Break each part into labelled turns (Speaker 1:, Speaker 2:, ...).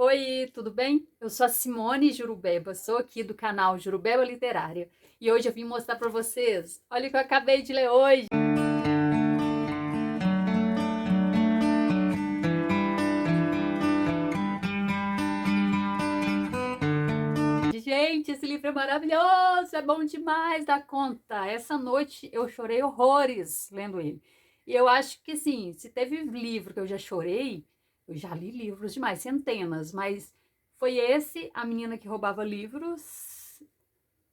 Speaker 1: Oi, tudo bem? Eu sou a Simone Jurubeba, sou aqui do canal Jurubeba Literária e hoje eu vim mostrar para vocês. Olha o que eu acabei de ler hoje. Gente, esse livro é maravilhoso, é bom demais da conta. Essa noite eu chorei horrores lendo ele. E eu acho que, assim, se teve livro que eu já chorei, eu já li livros demais, centenas, mas foi esse, A Menina que Roubava Livros.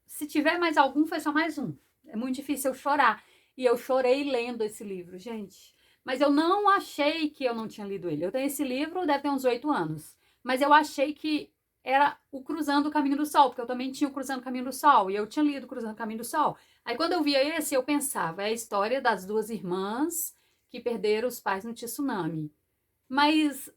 Speaker 1: Se tiver mais algum, foi só mais um. É muito difícil eu chorar. E eu chorei lendo esse livro, gente. Mas eu não achei que eu não tinha lido ele. Eu tenho esse livro, deve ter uns 8 anos. Mas eu achei que era o Cruzando o Caminho do Sol, porque eu também tinha o Cruzando o Caminho do Sol. E eu tinha lido Cruzando o Caminho do Sol. Aí quando eu via esse, eu pensava, é a história das duas irmãs que perderam os pais no tsunami. Mas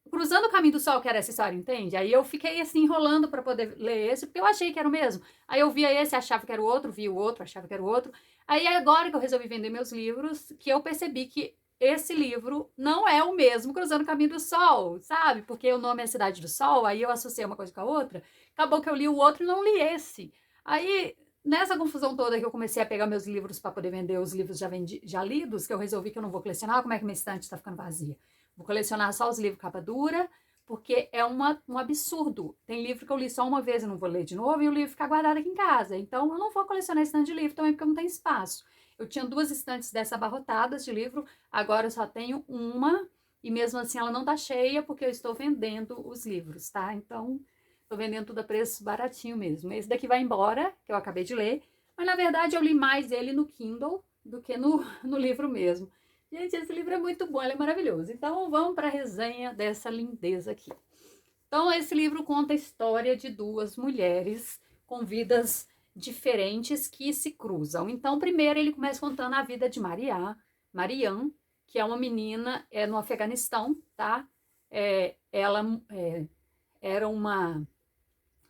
Speaker 1: Cruzando o Caminho do Sol, que era essa história, entende? Aí eu fiquei assim enrolando para poder ler esse, porque eu achei que era o mesmo. Aí eu via esse, achava que era o outro, via o outro, achava que era o outro. Aí agora que eu resolvi vender meus livros, que eu percebi que esse livro não é o mesmo Cruzando o Caminho do Sol, sabe? Porque o nome é Cidade do Sol, aí eu associei uma coisa com a outra. Acabou que eu li o outro e não li esse. Aí, nessa confusão toda que eu comecei a pegar meus livros para poder vender os livros já lidos, que eu resolvi que eu não vou colecionar, como é que minha estante está ficando vazia? Vou colecionar só os livros capa dura, porque é um absurdo. Tem livro que eu li só uma vez e não vou ler de novo, e o livro fica guardado aqui em casa. Então, eu não vou colecionar estante de livro também, porque eu não tenho espaço. Eu tinha 2 estantes dessa abarrotadas de livro, agora eu só tenho uma, e mesmo assim ela não tá cheia, porque eu estou vendendo os livros, tá? Então, estou vendendo tudo a preço baratinho mesmo. Esse daqui vai embora, que eu acabei de ler, mas na verdade eu li mais ele no Kindle do que no livro mesmo. Gente, esse livro é muito bom, ele é maravilhoso. Então, vamos para a resenha dessa lindeza aqui. Então, esse livro conta a história de duas mulheres com vidas diferentes que se cruzam. Então, primeiro ele começa contando a vida de Marianne, que é uma menina no Afeganistão, tá? Ela era uma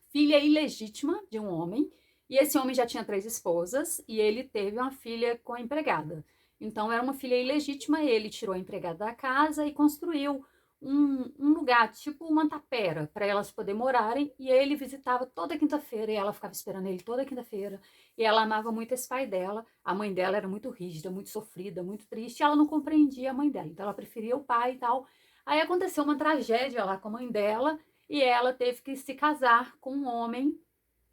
Speaker 1: filha ilegítima de um homem, e esse homem já tinha 3 esposas, e ele teve uma filha com a empregada. Então, era uma filha ilegítima, ele tirou a empregada da casa e construiu um lugar, tipo uma tapera, para elas poderem morarem, e ele visitava toda quinta-feira, e ela ficava esperando ele toda quinta-feira, e ela amava muito esse pai dela. A mãe dela era muito rígida, muito sofrida, muito triste, e ela não compreendia a mãe dela, então ela preferia o pai e tal. Aí aconteceu uma tragédia lá com a mãe dela, e ela teve que se casar com um homem,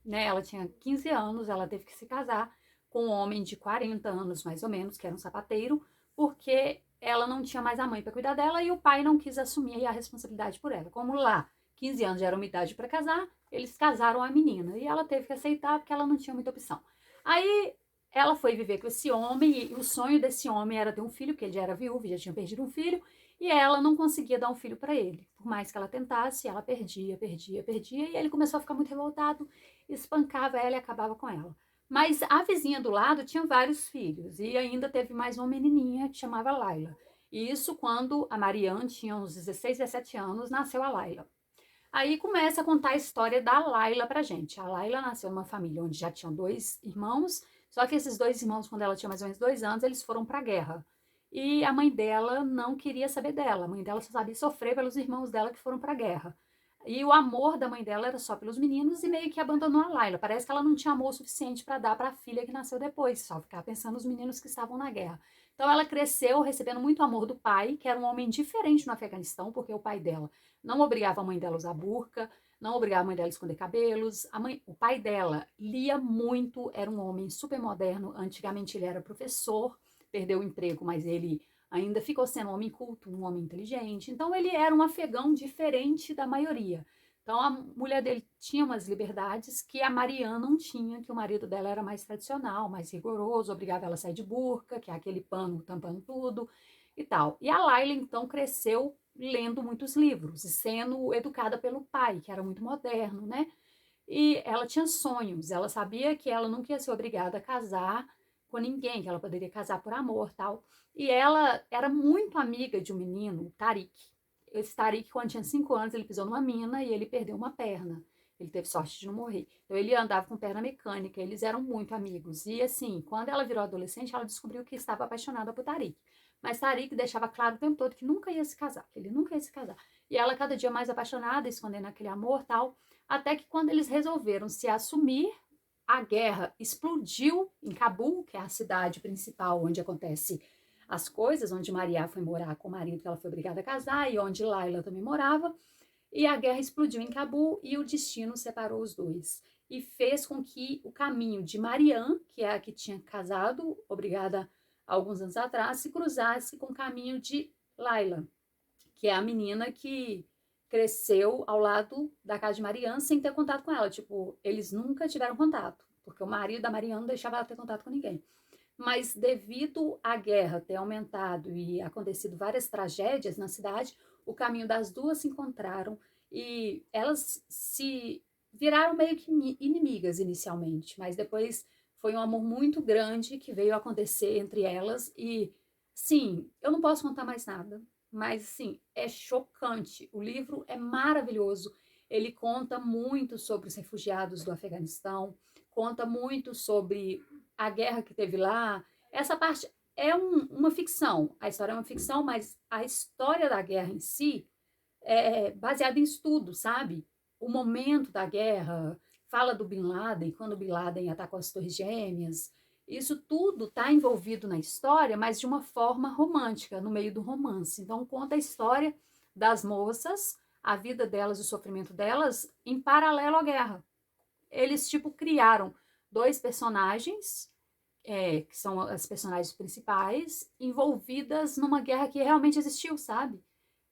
Speaker 1: né? Ela tinha 15 anos, ela teve que se casar com um homem de 40 anos, mais ou menos, que era um sapateiro, porque ela não tinha mais a mãe para cuidar dela e o pai não quis assumir a responsabilidade por ela. Como lá, 15 anos já era uma idade para casar, eles casaram a menina e ela teve que aceitar porque ela não tinha muita opção. Aí ela foi viver com esse homem e o sonho desse homem era ter um filho, porque ele já era viúvo, já tinha perdido um filho, e ela não conseguia dar um filho para ele. Por mais que ela tentasse, ela perdia, e ele começou a ficar muito revoltado, espancava ela e acabava com ela. Mas a vizinha do lado tinha vários filhos e ainda teve mais uma menininha que chamava Laila. E isso quando a Marianne tinha uns 16, 17 anos, nasceu a Laila. Aí começa a contar a história da Laila pra gente. A Laila nasceu numa família onde já tinham 2 irmãos, só que esses 2 irmãos, quando ela tinha mais ou menos 2 anos, eles foram pra guerra. E a mãe dela não queria saber dela. A mãe dela só sabia sofrer pelos irmãos dela que foram pra guerra. E o amor da mãe dela era só pelos meninos e meio que abandonou a Laila. Parece que ela não tinha amor suficiente para dar para a filha que nasceu depois, só ficava pensando nos meninos que estavam na guerra. Então ela cresceu recebendo muito amor do pai, que era um homem diferente no Afeganistão, porque o pai dela não obrigava a mãe dela a usar burca, não obrigava a mãe dela a esconder cabelos. O pai dela lia muito, era um homem super moderno. Antigamente ele era professor, perdeu o emprego, mas ele ainda ficou sendo um homem culto, um homem inteligente. Então ele era um afegão diferente da maioria. Então a mulher dele tinha umas liberdades que a Marianne não tinha, que o marido dela era mais tradicional, mais rigoroso, obrigava ela a sair de burca, que é aquele pano tampando tudo e tal. E a Laila então cresceu lendo muitos livros e sendo educada pelo pai, que era muito moderno, né? E ela tinha sonhos, ela sabia que ela nunca ia ser obrigada a casar com ninguém, que ela poderia casar por amor, tal. E ela era muito amiga de um menino, Tariq. Esse Tariq, quando tinha 5 anos, ele pisou numa mina e ele perdeu uma perna. Ele teve sorte de não morrer. Então ele andava com perna mecânica, eles eram muito amigos. E assim, quando ela virou adolescente, ela descobriu que estava apaixonada por Tariq. Mas Tariq deixava claro o tempo todo que nunca ia se casar, que ele nunca ia se casar. E ela cada dia mais apaixonada, escondendo aquele amor, tal, até que quando eles resolveram se assumir, a guerra explodiu em Cabul, que é a cidade principal onde acontece as coisas, onde Maria foi morar com o marido que ela foi obrigada a casar e onde Laila também morava. E a guerra explodiu em Cabul e o destino separou os dois. E fez com que o caminho de Marianne, que é a que tinha casado, obrigada alguns anos atrás, se cruzasse com o caminho de Laila, que é a menina que cresceu ao lado da casa de Marianne sem ter contato com ela. Tipo, eles nunca tiveram contato, porque o marido da Marianne não deixava ela ter contato com ninguém. Mas devido à guerra ter aumentado e acontecido várias tragédias na cidade, o caminho das duas se encontraram e elas se viraram meio que inimigas inicialmente, mas depois foi um amor muito grande que veio acontecer entre elas e, sim, eu não posso contar mais nada, mas, sim, é chocante. O livro é maravilhoso. Ele conta muito sobre os refugiados do Afeganistão, conta muito sobre a guerra que teve lá. Essa parte é uma ficção. A história é uma ficção, mas a história da guerra em si é baseada em estudo, sabe? O momento da guerra, fala do Bin Laden, quando o Bin Laden atacou as Torres Gêmeas. Isso tudo está envolvido na história, mas de uma forma romântica, no meio do romance. Então, conta a história das moças, a vida delas, o sofrimento delas, em paralelo à guerra. Eles, tipo, criaram dois personagens, que são as personagens principais, envolvidas numa guerra que realmente existiu, sabe?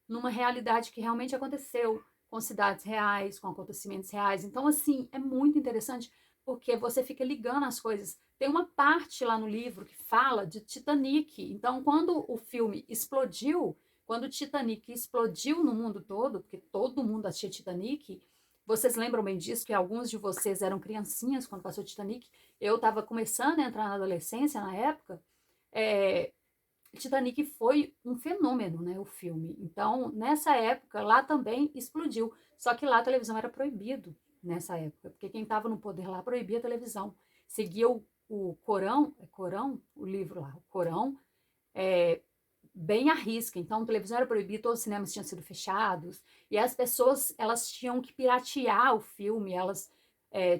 Speaker 1: Numa realidade que realmente aconteceu, com cidades reais, com acontecimentos reais. Então, assim, é muito interessante porque você fica ligando as coisas. Tem uma parte lá no livro que fala de Titanic. Então, quando o filme explodiu, quando o Titanic explodiu no mundo todo, porque todo mundo assistia Titanic, vocês lembram bem disso, que alguns de vocês eram criancinhas quando passou Titanic. Eu estava começando a entrar na adolescência na época. É, Titanic foi um fenômeno, né, o filme. Então, nessa época, lá também explodiu. Só que lá a televisão era proibido nessa época, porque quem estava no poder lá proibia a televisão. Seguia o Corão, Corão, o livro lá, o Corão, é, bem à risca. Então, a televisão era proibida, todos os cinemas tinham sido fechados, e as pessoas, elas tinham que piratear o filme, elas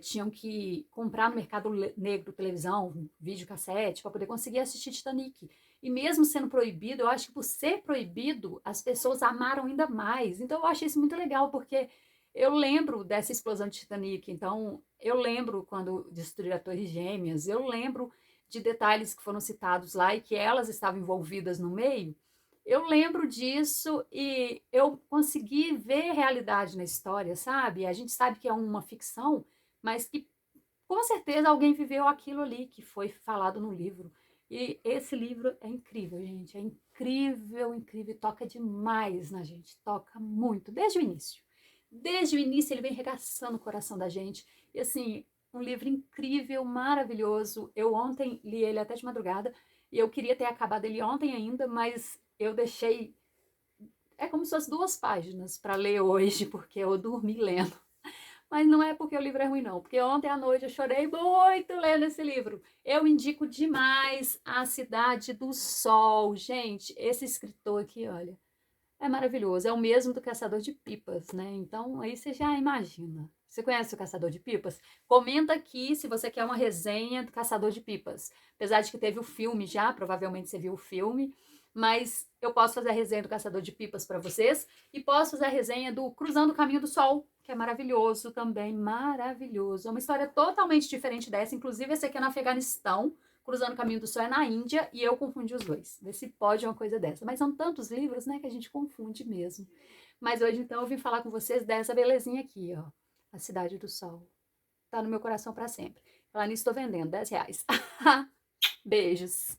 Speaker 1: tinham que comprar no mercado negro televisão, videocassete, para poder conseguir assistir Titanic. E mesmo sendo proibido, eu acho que por ser proibido, as pessoas amaram ainda mais. Então, eu acho isso muito legal, porque eu lembro dessa explosão de Titanic, então eu lembro quando destruíram a Torre Gêmeas, eu lembro de detalhes que foram citados lá e que elas estavam envolvidas no meio. Eu lembro disso e eu consegui ver realidade na história, sabe? A gente sabe que é uma ficção, mas que com certeza alguém viveu aquilo ali que foi falado no livro. E esse livro é incrível, gente. É incrível, incrível. Toca demais na gente. Toca muito, desde o início. Desde o início ele vem regaçando o coração da gente. E assim, um livro incrível, maravilhoso. Eu ontem li ele até de madrugada. E eu queria ter acabado ele ontem ainda, mas eu deixei. É como se fosse 2 páginas para ler hoje, porque eu dormi lendo. Mas não é porque o livro é ruim, não. Porque ontem à noite eu chorei muito lendo esse livro. Eu indico demais A Cidade do Sol. Gente, esse escritor aqui, olha, é maravilhoso. É o mesmo do Caçador de Pipas, né? Então, aí você já imagina. Você conhece o Caçador de Pipas? Comenta aqui se você quer uma resenha do Caçador de Pipas. Apesar de que teve o filme já, provavelmente você viu o filme. Mas eu posso fazer a resenha do Caçador de Pipas para vocês. E posso fazer a resenha do Cruzando o Caminho do Sol, que é maravilhoso também. Maravilhoso. É uma história totalmente diferente dessa. Inclusive, esse aqui é no Afeganistão. Cruzando o Caminho do Sol é na Índia e eu confundi os dois. Vê se pode uma coisa dessa. Mas são tantos livros, né, que a gente confunde mesmo. Mas hoje, então, eu vim falar com vocês dessa belezinha aqui, ó. A Cidade do Sol. Tá no meu coração para sempre. Falar nisso, tô vendendo, R$10. Beijos.